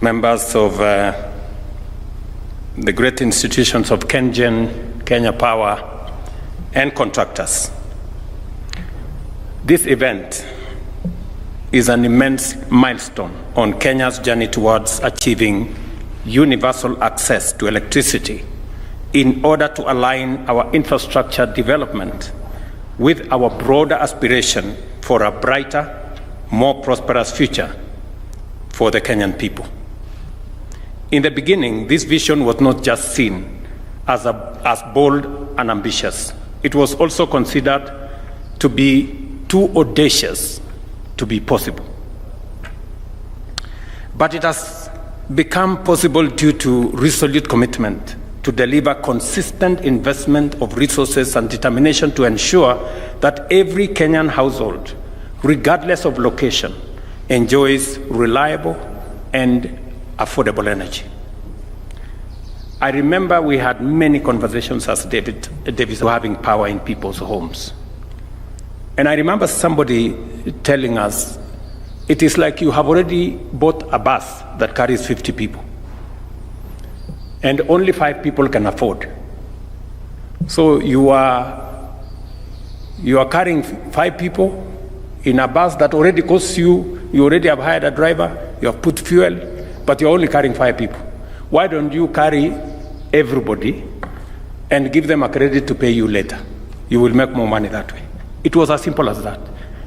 members of the great institutions of KenGen, Kenya Power, and contractors. This event is an immense milestone on Kenya's journey towards achieving universal access to electricity in order to align our infrastructure development with our broader aspiration for a brighter, more prosperous future for the Kenyan people. In the beginning, this vision was not just seen as bold and ambitious. It was also considered to be too audacious to be possible. But it has become possible due to resolute commitment to deliver consistent investment of resources and determination to ensure that every Kenyan household, regardless of location, enjoys reliable and affordable energy. I remember we had many conversations as Davis having power in people's homes. And I remember somebody telling us, it is like you have already bought a bus that carries 50 people. And only 5 people can afford. So you are carrying 5 people in a bus that already costs you already have hired a driver, you have put fuel, but you're only carrying 5 people. Why don't you carry everybody and give them a credit to pay you later? You will make more money that way. It was as simple as that.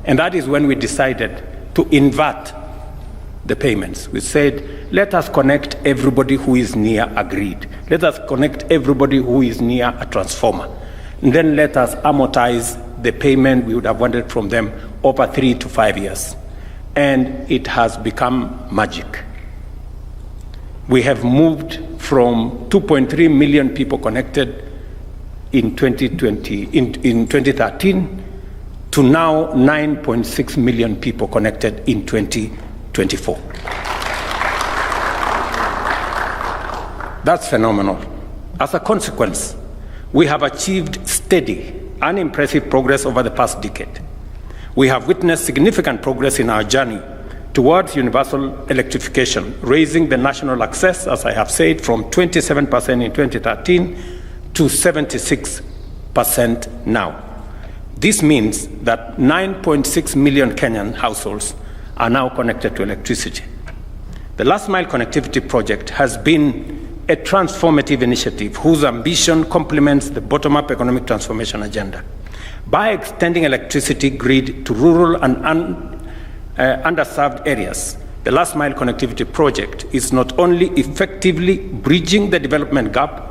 And that is when we decided to invert the payments. We said, let us connect everybody who is near a grid. Let us connect everybody who is near a transformer. And then let us amortize the payment we would have wanted from them over 3 to 5 years. And it has become magic. We have moved from 2.3 million people connected in 2013 to now 9.6 million people connected in 2024. That's phenomenal. As a consequence, we have achieved steady and impressive progress over the past decade. We have witnessed significant progress in our journey towards universal electrification, raising the national access, as I have said, from 27% in 2013 to 76% now. This means that 9.6 million Kenyan households are now connected to electricity. The Last Mile Connectivity Project has been a transformative initiative whose ambition complements the bottom-up economic transformation agenda. By extending electricity grid to rural and underserved areas, the Last Mile Connectivity Project is not only effectively bridging the development gap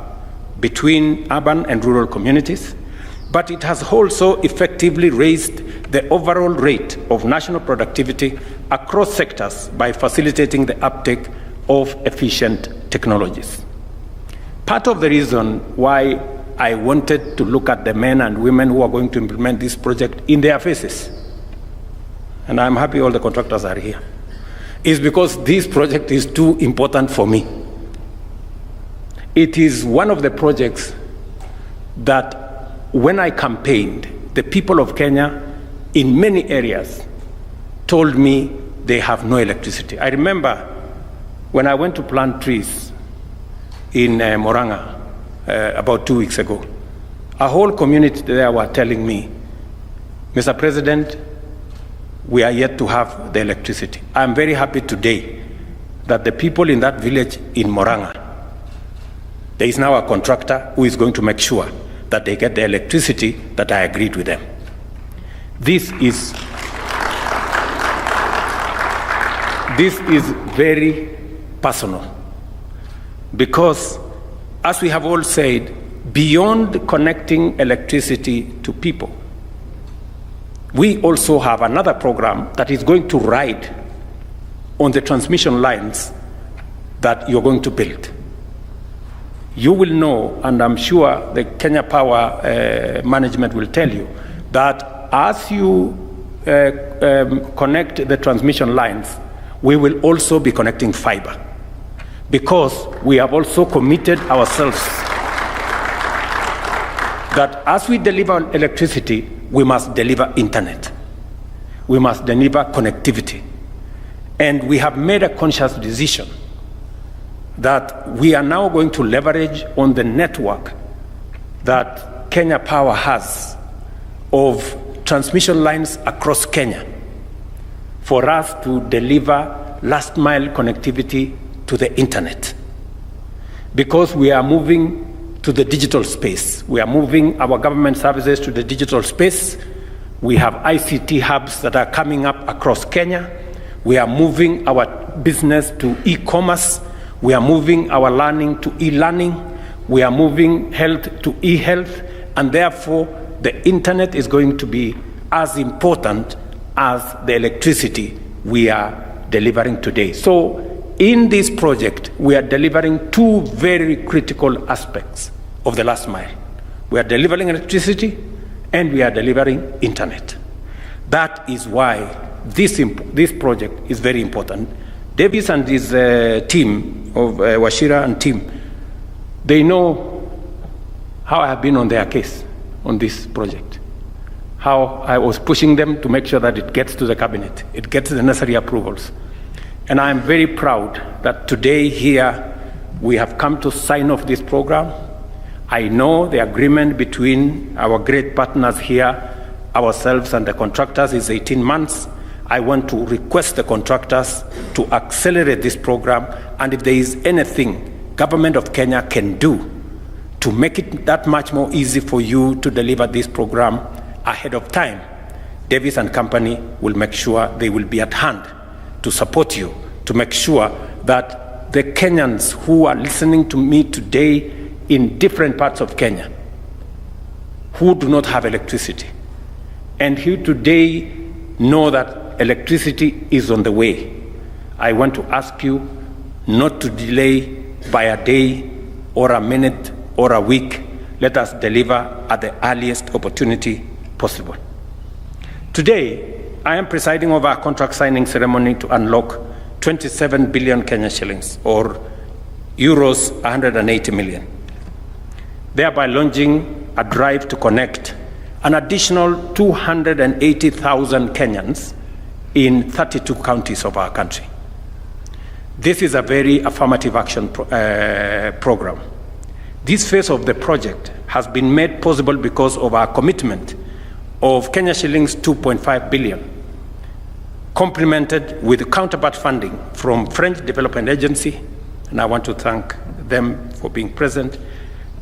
between urban and rural communities, but it has also effectively raised the overall rate of national productivity across sectors by facilitating the uptake of efficient technologies. Part of the reason why I wanted to look at the men and women who are going to implement this project in their faces, and I'm happy all the contractors are here, is because this project is too important for me. It is one of the projects that when I campaigned, the people of Kenya in many areas told me they have no electricity. I remember when I went to plant trees in Moranga about 2 weeks ago, a whole community there were telling me, Mr. President, we are yet to have the electricity. I'm very happy today that the people in that village in Moranga, there is now a contractor who is going to make sure that they get the electricity that I agreed with them. This is very personal because, as we have all said, beyond connecting electricity to people, we also have another program that is going to ride on the transmission lines that you're going to build. You will know, and I'm sure the Kenya Power management will tell you, that as you connect the transmission lines, we will also be connecting fiber, because we have also committed ourselves that as we deliver electricity, we must deliver internet. We must deliver connectivity. And we have made a conscious decision that we are now going to leverage on the network that Kenya Power has of transmission lines across Kenya for us to deliver last mile connectivity to the internet. Because we are moving to the digital space. We are moving our government services to the digital space. We have ICT hubs that are coming up across Kenya. We are moving our business to e-commerce. We are moving our learning to e-learning. We are moving health to e-health. And therefore, the internet is going to be as important as the electricity we are delivering today. So in this project, we are delivering two very critical aspects of the last mile. We are delivering electricity and we are delivering internet. That is why this project is very important. Davis and his team of Wachira and team, they know how I have been on their case on this project, how I was pushing them to make sure that it gets to the cabinet, it gets the necessary approvals. And I am very proud that today here we have come to sign off this program. I know the agreement between our great partners here, ourselves and the contractors, is 18 months. I want to request the contractors to accelerate this program, and if there is anything Government of Kenya can do to make it that much more easy for you to deliver this program ahead of time, Davis and company will make sure they will be at hand to support you, to make sure that the Kenyans who are listening to me today in different parts of Kenya, who do not have electricity, and who today know that electricity is on the way, I want to ask you not to delay by a day or a minute or a week. Let us deliver at the earliest opportunity possible. Today, I am presiding over a contract signing ceremony to unlock 27 billion Kenya shillings, or euros 180 million, thereby launching a drive to connect an additional 280,000 Kenyans in 32 counties of our country. This is a very affirmative action program. This phase of the project has been made possible because of our commitment of Kenya shillings 2.5 billion, complemented with counterpart funding from French Development Agency, and I want to thank them for being present,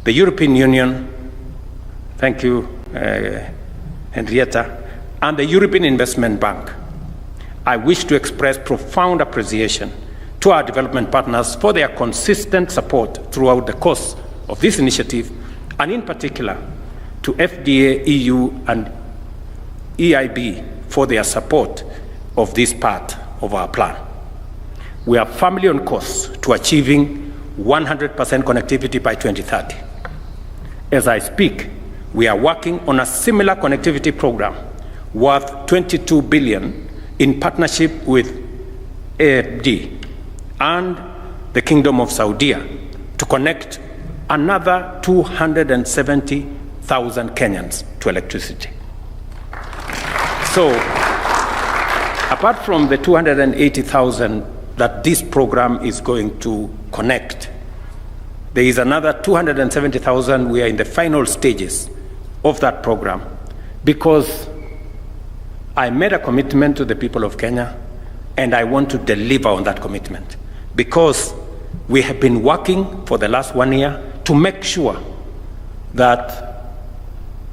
the European Union, thank you, Henrietta, and the European Investment Bank. I wish to express profound appreciation to our development partners for their consistent support throughout the course of this initiative, and in particular to FDA, EU, and EIB for their support of this part of our plan. We are firmly on course to achieving 100% connectivity by 2030. As I speak, we are working on a similar connectivity program worth 22 billion in partnership with AFD and the Kingdom of Saudi to connect another 270,000 Kenyans to electricity. So, apart from the 280,000 that this program is going to connect, there is another 270,000. We are in the final stages of that program because I made a commitment to the people of Kenya, and I want to deliver on that commitment, because we have been working for the last 1 year to make sure that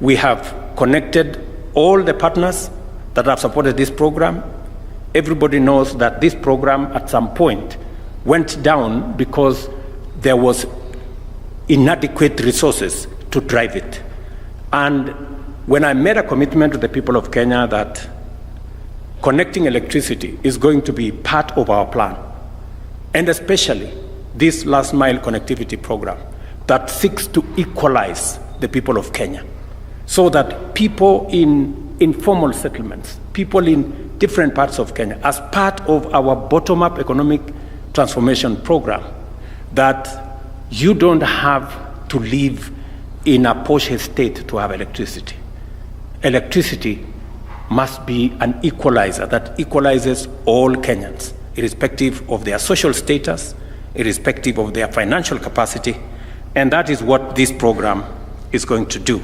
we have connected all the partners that have supported this program. Everybody knows that this program at some point went down because there was inadequate resources to drive it. And when I made a commitment to the people of Kenya that connecting electricity is going to be part of our plan, and especially this last mile connectivity program that seeks to equalize the people of Kenya, so that people in informal settlements, people in different parts of Kenya, as part of our bottom-up economic transformation program, that you don't have to live in a posh estate to have electricity. Electricity must be an equalizer that equalizes all Kenyans, irrespective of their social status, irrespective of their financial capacity, and that is what this program is going to do.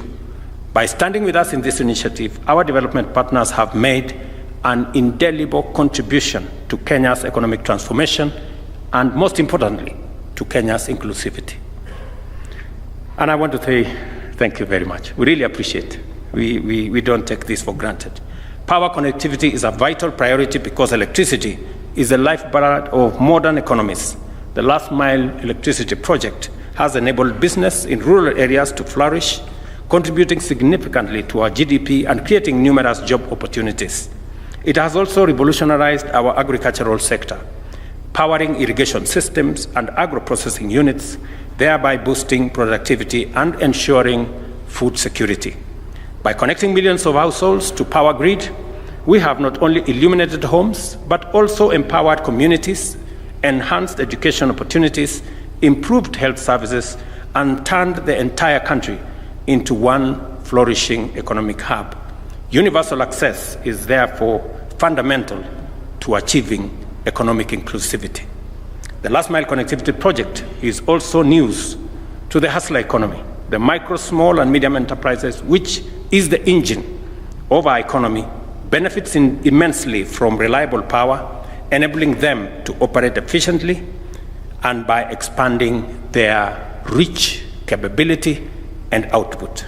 By standing with us in this initiative, our development partners have made an indelible contribution to Kenya's economic transformation and, most importantly, to Kenya's inclusivity. And I want to say thank you very much. We really appreciate it. We don't take this for granted. Power connectivity is a vital priority because electricity is the lifeblood of modern economies. The last mile electricity project has enabled business in rural areas to flourish, contributing significantly to our GDP and creating numerous job opportunities. It has also revolutionized our agricultural sector, powering irrigation systems and agro-processing units, thereby boosting productivity and ensuring food security. By connecting millions of households to power grid, we have not only illuminated homes, but also empowered communities, enhanced education opportunities, improved health services, and turned the entire country into one flourishing economic hub. Universal access is therefore fundamental to achieving economic inclusivity. The last mile connectivity project is also news to the hustler economy, the micro, small, and medium enterprises, which is the engine of our economy, benefits immensely from reliable power, enabling them to operate efficiently and by expanding their reach, capability, and output.